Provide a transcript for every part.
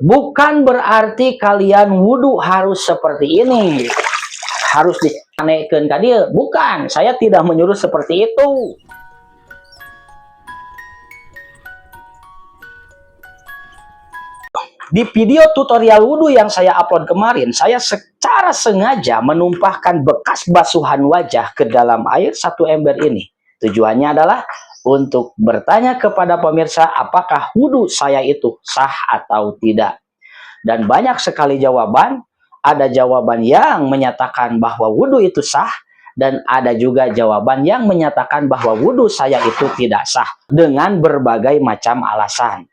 Bukan berarti kalian wudhu harus seperti ini, harus dianehkeun ka dieu. Bukan, saya tidak menyuruh seperti itu. Di video tutorial wudhu yang saya upload kemarin, saya secara sengaja menumpahkan bekas basuhan wajah ke dalam air 1 ember ini. Tujuannya adalah untuk bertanya kepada pemirsa apakah wudhu saya itu sah atau tidak. Dan banyak sekali jawaban. Ada jawaban yang menyatakan bahwa wudhu itu sah, dan ada juga jawaban yang menyatakan bahwa wudhu saya itu tidak sah dengan berbagai macam alasan.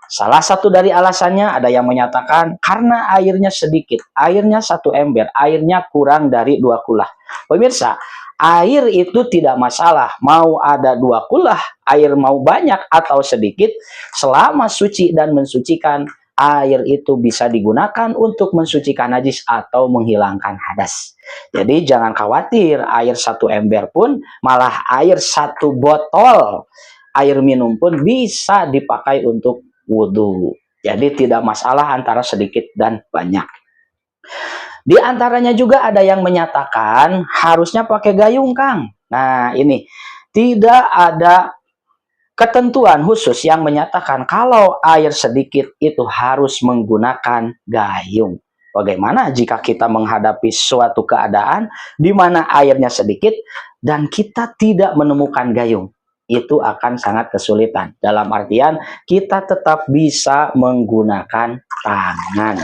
Salah satu dari alasannya ada yang menyatakan karena airnya sedikit, airnya 1 ember, airnya kurang dari 2 kulah. Pemirsa, air itu tidak masalah, mau ada 2 kulah, air mau banyak atau sedikit, selama suci dan mensucikan, air itu bisa digunakan untuk mensucikan najis atau menghilangkan hadas. Jadi jangan khawatir, air 1 ember pun, malah air 1 botol air minum pun bisa dipakai untuk wudhu. Jadi tidak masalah antara sedikit dan banyak. Di antaranya juga ada yang menyatakan harusnya pakai gayung, Kang. Nah, ini tidak ada ketentuan khusus yang menyatakan kalau air sedikit itu harus menggunakan gayung. Bagaimana jika kita menghadapi suatu keadaan di mana airnya sedikit dan kita tidak menemukan gayung? Itu akan sangat kesulitan. Dalam artian kita tetap bisa menggunakan tangan.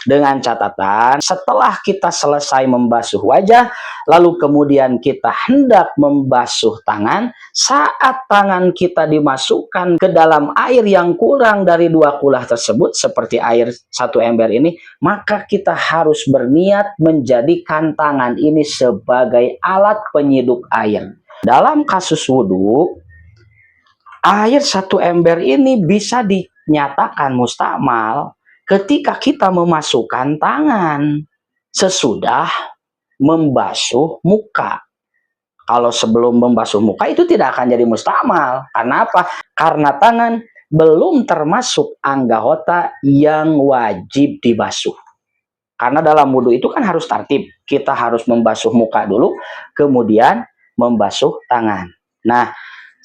Dengan catatan, setelah kita selesai membasuh wajah, lalu kemudian kita hendak membasuh tangan, saat tangan kita dimasukkan ke dalam air yang kurang dari 2 kulah tersebut, seperti air 1 ember ini, maka kita harus berniat menjadikan tangan ini sebagai alat penyiduk air. Dalam kasus wudhu, air 1 ember ini bisa dinyatakan mustakmal ketika kita memasukkan tangan sesudah membasuh muka. Kalau sebelum membasuh muka itu tidak akan jadi mustakmal. Karena apa? Karena tangan belum termasuk anggota yang wajib dibasuh. Karena dalam wudhu itu kan harus tertib. Kita harus membasuh muka dulu, kemudian membasuh tangan. Nah,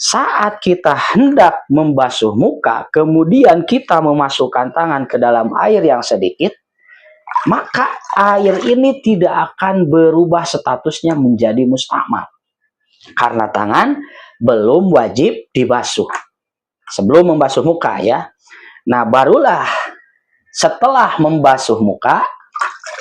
saat kita hendak membasuh muka, kemudian kita memasukkan tangan ke dalam air yang sedikit, maka air ini tidak akan berubah statusnya menjadi mustakmal. Karena tangan belum wajib dibasuh. Sebelum membasuh muka ya. Nah, barulah setelah membasuh muka,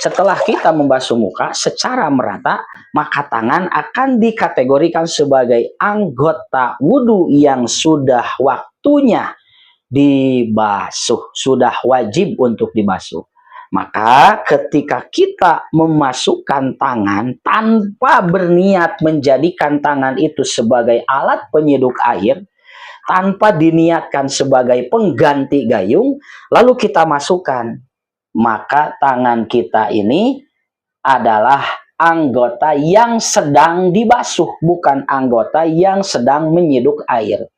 setelah kita membasuh muka secara merata, maka tangan akan dikategorikan sebagai anggota wudhu yang sudah waktunya dibasuh, sudah wajib untuk dibasuh. Maka ketika kita memasukkan tangan tanpa berniat menjadikan tangan itu sebagai alat penyiduk air, tanpa diniatkan sebagai pengganti gayung, lalu kita masukkan, maka tangan kita ini adalah anggota yang sedang dibasuh, bukan anggota yang sedang menyiduk air.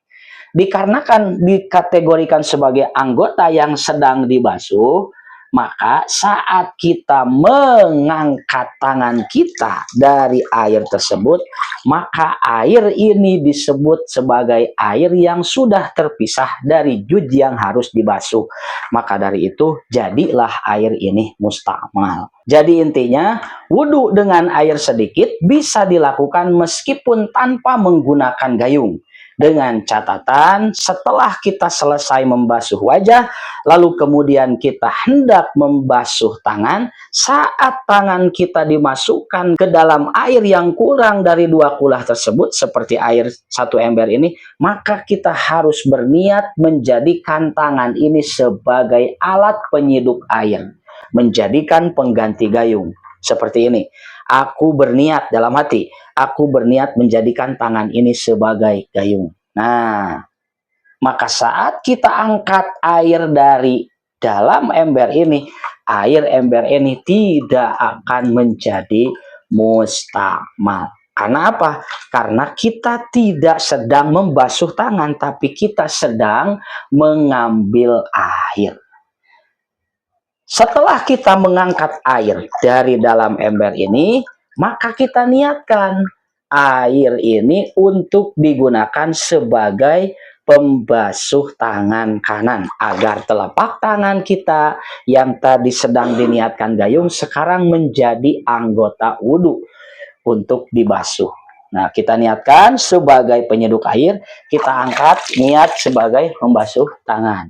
Dikarenakan dikategorikan sebagai anggota yang sedang dibasuh, maka saat kita mengangkat tangan kita dari air tersebut, maka air ini disebut sebagai air yang sudah terpisah dari juz yang harus dibasuh. Maka dari itu, jadilah air ini mustakmal. Jadi intinya, wudhu dengan air sedikit bisa dilakukan meskipun tanpa menggunakan gayung. Dengan catatan, setelah kita selesai membasuh wajah, lalu kemudian kita hendak membasuh tangan, saat tangan kita dimasukkan ke dalam air yang kurang dari 2 kulah tersebut, seperti air 1 ember ini, maka kita harus berniat menjadikan tangan ini sebagai alat penyiduk air, menjadikan pengganti gayung. Seperti ini, aku berniat dalam hati, aku berniat menjadikan tangan ini sebagai gayung. Nah, maka saat kita angkat air dari dalam ember ini, air ember ini tidak akan menjadi mustakmal. Karena apa? Karena kita tidak sedang membasuh tangan, tapi kita sedang mengambil air. Setelah kita mengangkat air dari dalam ember ini, maka kita niatkan air ini untuk digunakan sebagai pembasuh tangan kanan, agar telapak tangan kita yang tadi sedang diniatkan gayung sekarang menjadi anggota wudhu untuk dibasuh. Nah, kita niatkan sebagai penyeduh air, kita angkat niat sebagai membasuh tangan.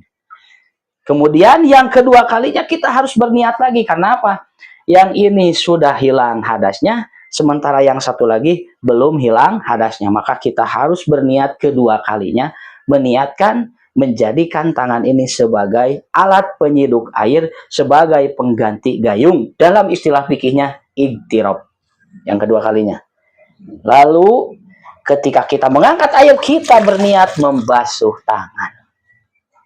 Kemudian yang kedua kalinya kita harus berniat lagi. Karena apa? Yang ini sudah hilang hadasnya, sementara yang satu lagi belum hilang hadasnya. Maka kita harus berniat kedua kalinya, meniatkan menjadikan tangan ini sebagai alat penyeduk air, sebagai pengganti gayung. Dalam istilah fikihnya, igtirob. Yang kedua kalinya. Lalu ketika kita mengangkat air, kita berniat membasuh tangan.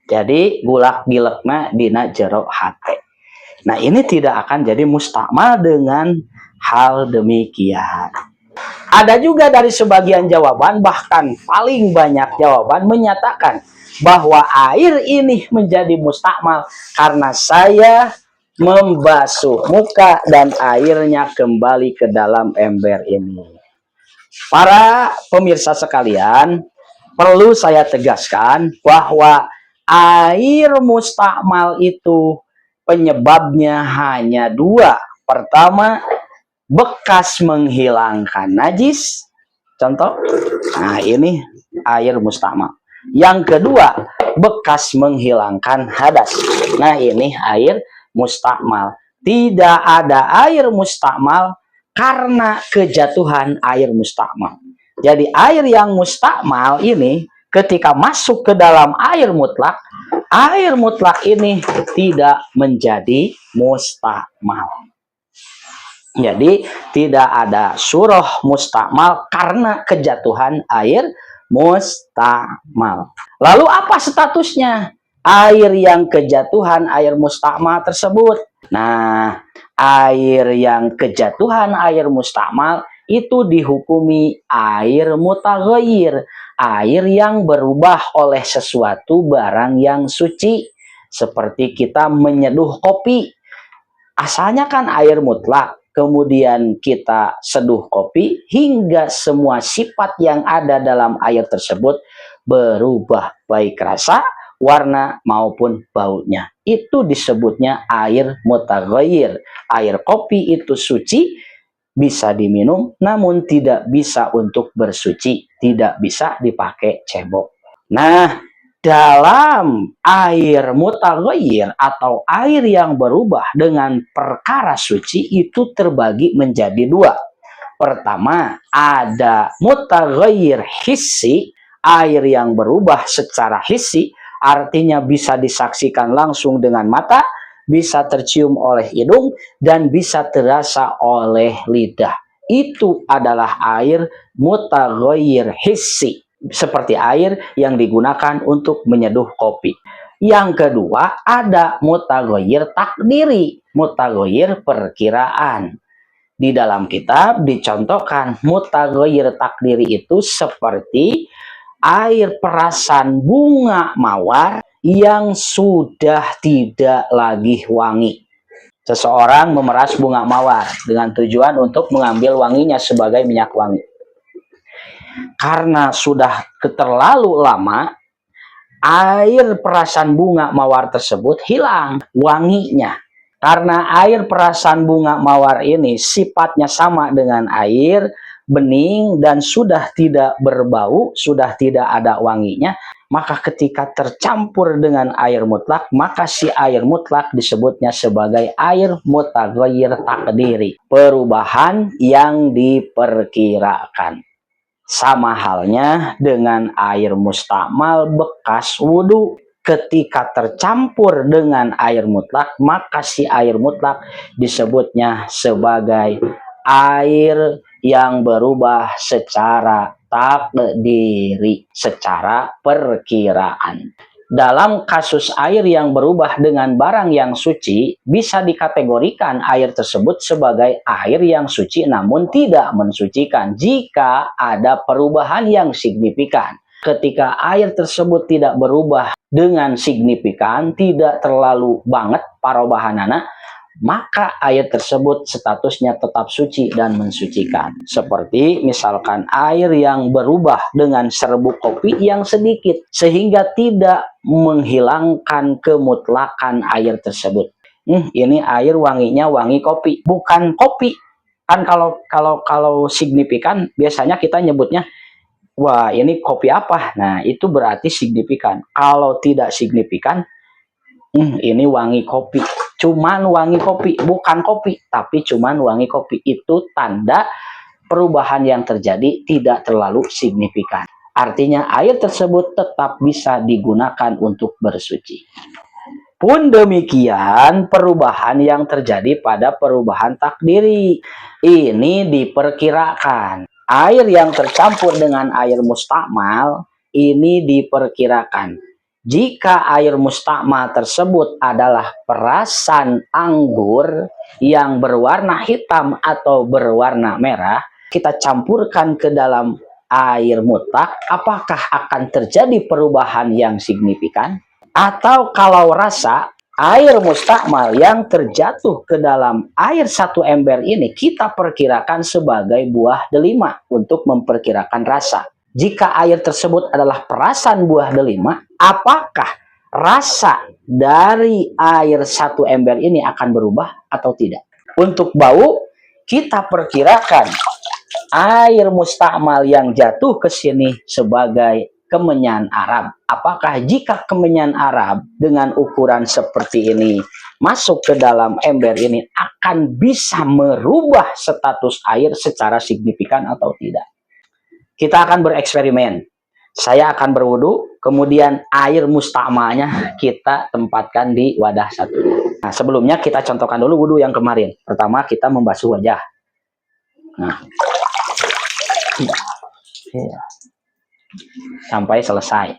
Jadi gulak gilekna dina jero hate. Nah, ini tidak akan jadi mustakmal dengan hal demikian. Ada juga dari sebagian jawaban, bahkan paling banyak jawaban menyatakan bahwa air ini menjadi mustakmal karena saya membasuh muka dan airnya kembali ke dalam ember ini. Para pemirsa sekalian, perlu saya tegaskan bahwa air mustakmal itu penyebabnya hanya dua. Pertama, bekas menghilangkan najis. Contoh, nah ini air mustakmal. Yang kedua, bekas menghilangkan hadas. Nah ini air mustakmal. Tidak ada air mustakmal karena kejatuhan air mustakmal. Jadi air yang mustakmal ini ketika masuk ke dalam air mutlak ini tidak menjadi mustakmal. Jadi tidak ada surah mustakmal karena kejatuhan air mustakmal. Lalu apa statusnya air yang kejatuhan air mustakmal tersebut? Nah, air yang kejatuhan air mustakmal itu dihukumi air mutaghayyir, air yang berubah oleh sesuatu barang yang suci. Seperti kita menyeduh kopi, asalnya kan air mutlak, kemudian kita seduh kopi hingga semua sifat yang ada dalam air tersebut berubah, baik rasa, warna maupun baunya. Itu disebutnya air mutaghayyir. Air kopi itu suci, bisa diminum, namun tidak bisa untuk bersuci, tidak bisa dipakai cebok. Nah, dalam air mutaghayyir atau air yang berubah dengan perkara suci itu terbagi menjadi dua. Pertama, ada mutaghayyir hissi, air yang berubah secara hissi, artinya bisa disaksikan langsung dengan mata, bisa tercium oleh hidung, dan bisa terasa oleh lidah. Itu adalah air mutaghayyir hissi, seperti air yang digunakan untuk menyeduh kopi. Yang kedua, ada mutaghayyir takdiri, mutaghayyir perkiraan. Di dalam kitab dicontohkan mutaghayyir takdiri itu seperti air perasan bunga mawar yang sudah tidak lagi wangi. Seseorang memeras bunga mawar dengan tujuan untuk mengambil wanginya sebagai minyak wangi. Karena sudah terlalu lama, air perasan bunga mawar tersebut hilang wanginya. Karena air perasan bunga mawar ini sifatnya sama dengan air bening dan sudah tidak berbau, sudah tidak ada wanginya, maka ketika tercampur dengan air mutlak, maka si air mutlak disebutnya sebagai air mutaghayyir takdiri, perubahan yang diperkirakan. Sama halnya dengan air mustakmal bekas wudhu. Ketika tercampur dengan air mutlak, maka si air mutlak disebutnya sebagai air yang berubah secara takdiri, secara perkiraan. Dalam kasus air yang berubah dengan barang yang suci, bisa dikategorikan air tersebut sebagai air yang suci namun tidak mensucikan jika ada perubahan yang signifikan. Ketika air tersebut tidak berubah dengan signifikan, tidak terlalu banget parobahanana, maka air tersebut statusnya tetap suci dan mensucikan. Seperti misalkan air yang berubah dengan serbuk kopi yang sedikit, sehingga tidak menghilangkan kemutlakan air tersebut. Ini air wanginya wangi kopi, bukan kopi. Kan kalau signifikan biasanya kita nyebutnya, wah ini kopi apa? Nah itu berarti signifikan. Kalau tidak signifikan, ini wangi kopi. Cuman wangi kopi, bukan kopi, tapi cuman wangi kopi. Itu tanda perubahan yang terjadi tidak terlalu signifikan. Artinya air tersebut tetap bisa digunakan untuk bersuci. Pun demikian perubahan yang terjadi pada perubahan takdiri. Ini diperkirakan. Air yang tercampur dengan air mustakmal ini diperkirakan. Jika air mustakmal tersebut adalah perasan anggur yang berwarna hitam atau berwarna merah, kita campurkan ke dalam air mutlak, apakah akan terjadi perubahan yang signifikan? Atau kalau rasa air mustakmal yang terjatuh ke dalam air 1 ember ini kita perkirakan sebagai buah delima untuk memperkirakan rasa. Jika air tersebut adalah perasan buah delima, apakah rasa dari air 1 ember ini akan berubah atau tidak? Untuk bau, kita perkirakan air mustakmal yang jatuh ke sini sebagai kemenyan Arab. Apakah jika kemenyan Arab dengan ukuran seperti ini masuk ke dalam ember ini akan bisa merubah status air secara signifikan atau tidak? Kita akan bereksperimen. Saya akan berwudu, kemudian air mustakmalnya kita tempatkan di wadah satu. Nah, sebelumnya kita contohkan dulu wudu yang kemarin. Pertama kita membasuh wajah. Nah, sampai selesai.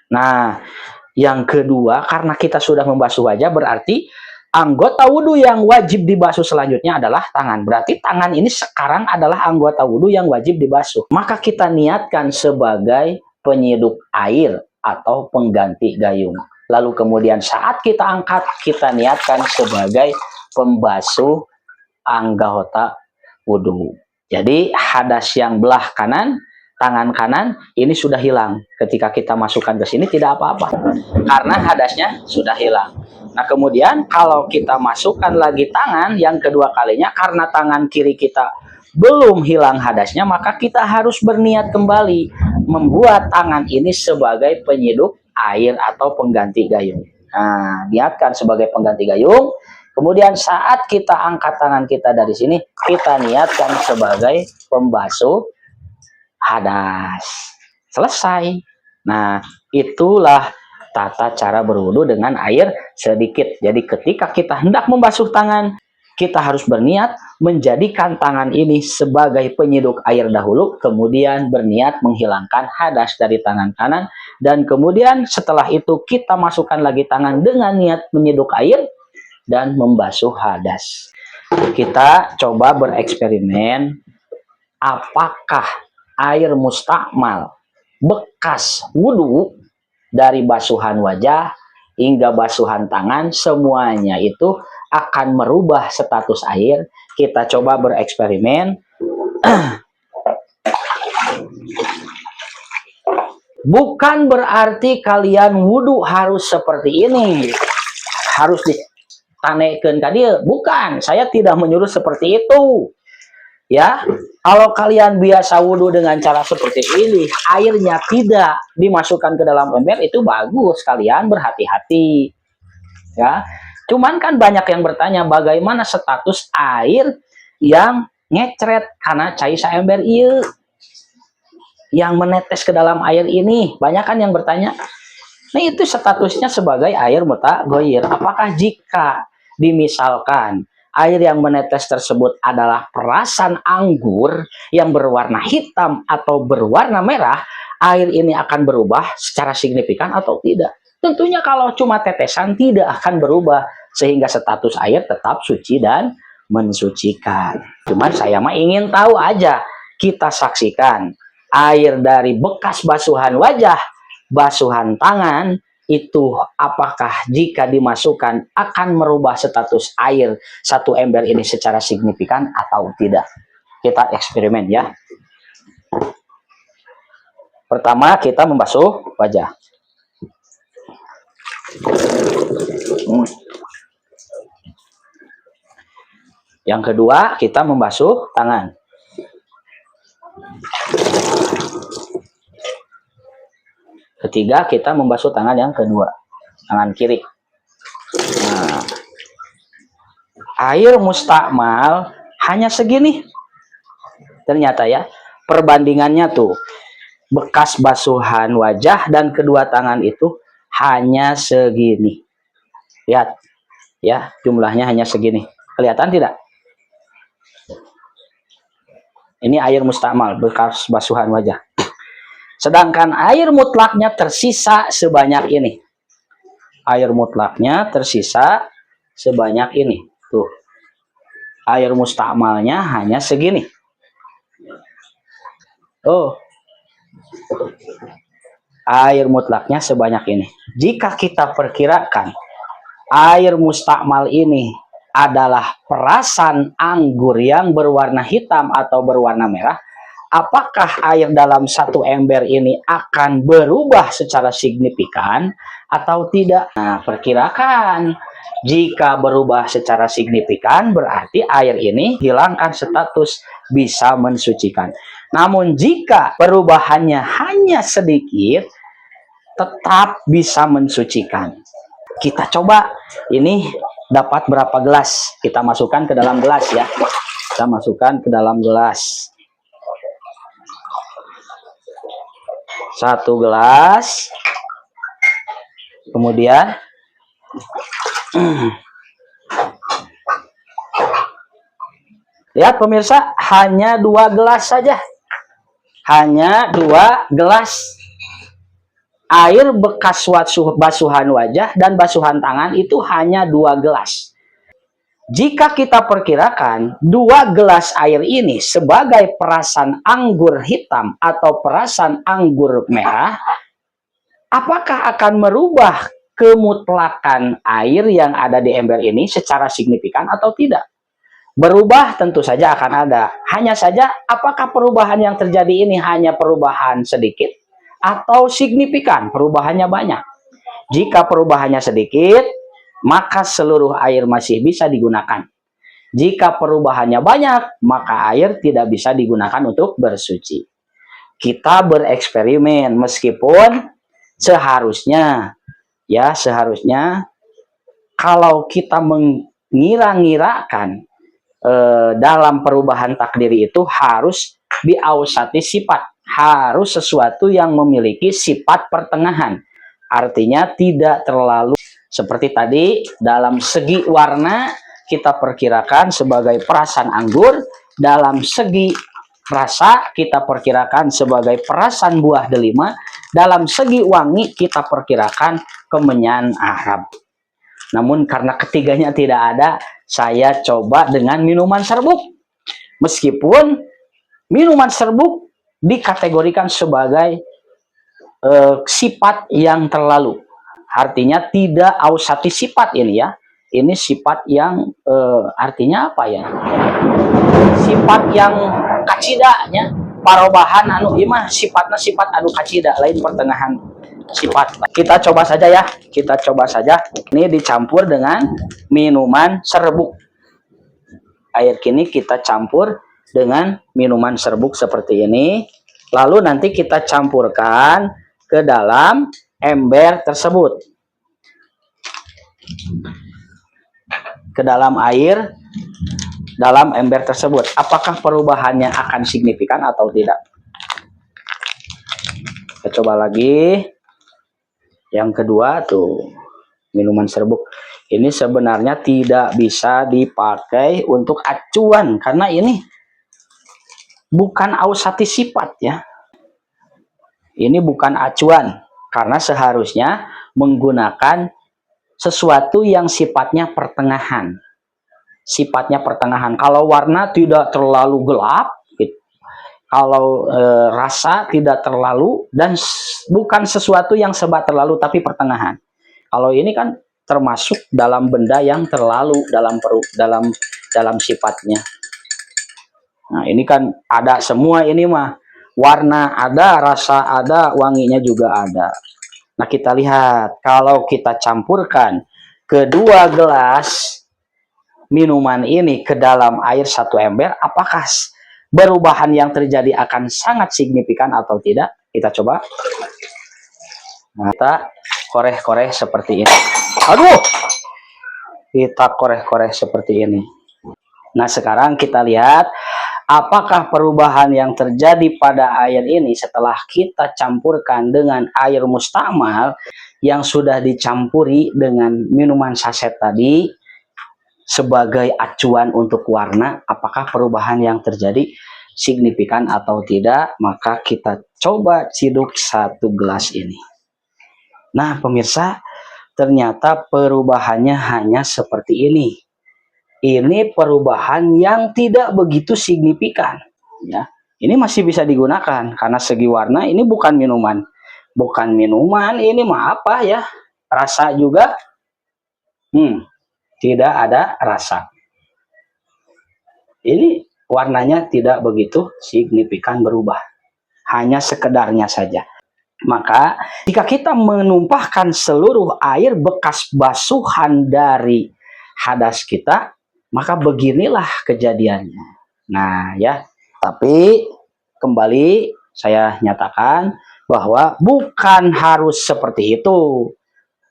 Nah, yang kedua, karena kita sudah membasuh wajah, berarti anggota wudhu yang wajib dibasuh selanjutnya adalah tangan. Berarti tangan ini sekarang adalah anggota wudhu yang wajib dibasuh. Maka kita niatkan sebagai penyeduk air atau pengganti gayung. Lalu kemudian saat kita angkat, kita niatkan sebagai pembasuh anggota wudhu. Jadi hadas yang belah kanan, tangan kanan ini sudah hilang. Ketika kita masukkan ke sini tidak apa-apa, karena hadasnya sudah hilang. Nah kemudian kalau kita masukkan lagi tangan yang kedua kalinya, karena tangan kiri kita belum hilang hadasnya, maka kita harus berniat kembali membuat tangan ini sebagai penyeduk air atau pengganti gayung. Nah, niatkan sebagai pengganti gayung. Kemudian saat kita angkat tangan kita dari sini, kita niatkan sebagai pembasuh hadas. Selesai. Nah, itulah tata cara berwudu dengan air sedikit. Jadi ketika kita hendak membasuh tangan, kita harus berniat menjadikan tangan ini sebagai penyeduk air dahulu, kemudian berniat menghilangkan hadas dari tangan kanan, dan kemudian setelah itu kita masukkan lagi tangan dengan niat menyeduk air dan membasuh hadas. Kita coba bereksperimen, apakah air mustakmal bekas wudhu dari basuhan wajah hingga basuhan tangan semuanya itu akan merubah status air. Kita coba bereksperimen. Bukan berarti kalian wudhu harus seperti ini, harus ditanekeun ka dieu. Bukan, saya tidak menyuruh seperti itu. Ya, kalau kalian biasa wudhu dengan cara seperti ini, airnya tidak dimasukkan ke dalam ember, itu bagus, kalian berhati-hati. Ya, cuman kan banyak yang bertanya bagaimana status air yang ngecret karena cai saember ieu, yang menetes ke dalam air ini. Banyak kan yang bertanya. Nah, itu statusnya sebagai air mutaghayyir. Apakah jika dimisalkan air yang menetes tersebut adalah perasan anggur yang berwarna hitam atau berwarna merah, air ini akan berubah secara signifikan atau tidak? Tentunya kalau cuma tetesan tidak akan berubah, sehingga status air tetap suci dan mensucikan. Cuman saya mah ingin tahu aja, kita saksikan air dari bekas basuhan wajah, basuhan tangan, itu apakah jika dimasukkan akan merubah status air satu ember ini secara signifikan atau tidak? Kita eksperimen ya. Pertama kita membasuh wajah. Yang kedua kita membasuh tangan. Ketiga kita membasuh tangan yang kedua, tangan kiri. Nah, air mustakmal hanya segini. Ternyata ya, perbandingannya tuh bekas basuhan wajah dan kedua tangan itu hanya segini. Lihat ya, jumlahnya hanya segini. Kelihatan tidak? Ini air mustakmal bekas basuhan wajah. Sedangkan air mutlaknya tersisa sebanyak ini. Air mutlaknya tersisa sebanyak ini. Tuh. Air mustakmalnya hanya segini. Oh. Air mutlaknya sebanyak ini. Jika kita perkirakan air mustakmal ini adalah perasan anggur yang berwarna hitam atau berwarna merah, apakah air dalam satu ember ini akan berubah secara signifikan atau tidak? Nah, perkirakan jika berubah secara signifikan berarti air ini hilangkan status bisa mensucikan. Namun jika perubahannya hanya sedikit, tetap bisa mensucikan. Kita coba ini dapat berapa gelas, kita masukkan ke dalam gelas ya. Kita masukkan ke dalam gelas. 1 gelas. Kemudian lihat pemirsa, hanya 2 gelas saja. Hanya 2 gelas air bekas basuhan wajah dan basuhan tangan itu hanya 2 gelas. Jika kita perkirakan 2 gelas air ini sebagai perasan anggur hitam atau perasan anggur merah, apakah akan merubah kemutlakan air yang ada di ember ini secara signifikan atau tidak? Berubah tentu saja akan ada. Hanya saja apakah perubahan yang terjadi ini hanya perubahan sedikit atau signifikan, perubahannya banyak. Jika perubahannya sedikit, maka seluruh air masih bisa digunakan. Jika perubahannya banyak, maka air tidak bisa digunakan untuk bersuci. Kita bereksperimen meskipun seharusnya kalau kita mengira-ngirakan dalam perubahan takdiri itu harus biausati sifat, harus sesuatu yang memiliki sifat pertengahan, artinya tidak terlalu seperti tadi. Dalam segi warna kita perkirakan sebagai perasan anggur, dalam segi rasa kita perkirakan sebagai perasan buah delima, dalam segi wangi kita perkirakan kemenyan Arab. Namun karena ketiganya tidak ada, saya coba dengan minuman serbuk. Meskipun minuman serbuk dikategorikan sebagai sifat yang terlalu. Artinya tidak ausati sifat ini ya. Ini sifat yang artinya apa ya? Sifat yang kacidanya. Parobahan anu imah sifatnya sifat anu kacida, lain pertengahan sifat. Kita coba saja ya, kita coba saja. Ini dicampur dengan minuman serbuk. Air kini kita campur dengan minuman serbuk seperti ini. Lalu nanti kita campurkan ke dalam ember tersebut. Ke dalam air, dalam ember tersebut. Apakah perubahannya akan signifikan atau tidak? Kita coba lagi. Yang kedua tuh, minuman serbuk. Ini sebenarnya tidak bisa dipakai untuk acuan karena ini bukan ausati sifat ya. Ini bukan acuan karena seharusnya menggunakan sesuatu yang sifatnya pertengahan. Sifatnya pertengahan. Kalau warna tidak terlalu gelap, Kalau rasa tidak terlalu dan bukan sesuatu yang serba terlalu tapi pertengahan. Kalau ini kan termasuk dalam benda yang terlalu dalam sifatnya. Nah, ini kan ada semua ini mah. Warna ada, rasa ada, wanginya juga ada. Nah, kita lihat kalau kita campurkan kedua gelas minuman ini ke dalam air 1 ember, apakah perubahan yang terjadi akan sangat signifikan atau tidak? Kita coba. Nah, kita koreh-koreh seperti ini. Aduh, kita koreh-koreh seperti ini. Nah, sekarang kita lihat apakah perubahan yang terjadi pada air ini setelah kita campurkan dengan air mustakmal yang sudah dicampuri dengan minuman saset tadi sebagai acuan untuk warna, apakah perubahan yang terjadi signifikan atau tidak? Maka kita coba ciduk 1 gelas ini. Nah, pemirsa, ternyata perubahannya hanya seperti ini. Ini perubahan yang tidak begitu signifikan, ya. Ini masih bisa digunakan karena segi warna ini bukan minuman. Bukan minuman, ini mah apa ya? Rasa juga tidak ada rasa. Ini warnanya tidak begitu signifikan berubah. Hanya sekedarnya saja. Maka jika kita menumpahkan seluruh air bekas basuhan dari hadas kita, maka beginilah kejadiannya. Nah ya, tapi kembali saya nyatakan bahwa bukan harus seperti itu.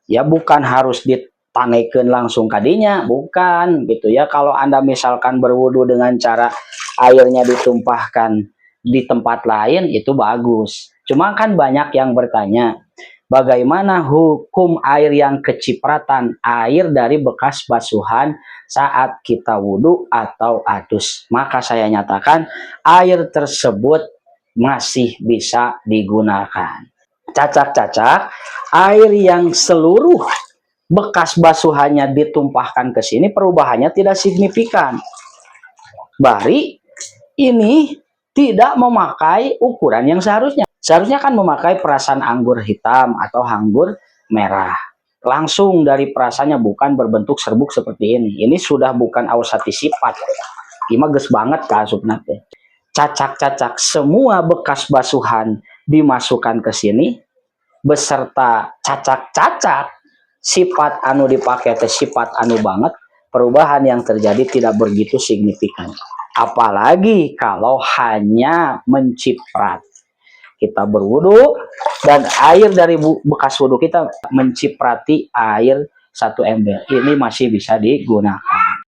Ya, bukan harus ditanaikan langsung kadinya, bukan gitu ya. Kalau Anda misalkan berwudu dengan cara airnya ditumpahkan di tempat lain, itu bagus. Cuma kan banyak yang bertanya, bagaimana hukum air yang kecipratan air dari bekas basuhan saat kita wudhu atau adus? Maka saya nyatakan air tersebut masih bisa digunakan. Cacak-cacak air yang seluruh bekas basuhannya ditumpahkan ke sini, perubahannya tidak signifikan. Bari ini tidak memakai ukuran yang seharusnya. Seharusnya kan memakai perasan anggur hitam atau anggur merah. Langsung dari perasannya, bukan berbentuk serbuk seperti ini. Ini sudah bukan ausati sifat. Images banget kasupna teh. Cacak-cacak semua bekas basuhan dimasukkan ke sini beserta cacak-cacak sifat anu dipakai teh sifat anu banget, perubahan yang terjadi tidak begitu signifikan. Apalagi kalau hanya menciprat. Kita berwudu dan air dari bekas wudu kita menciprati air 1 ember. Ini masih bisa digunakan.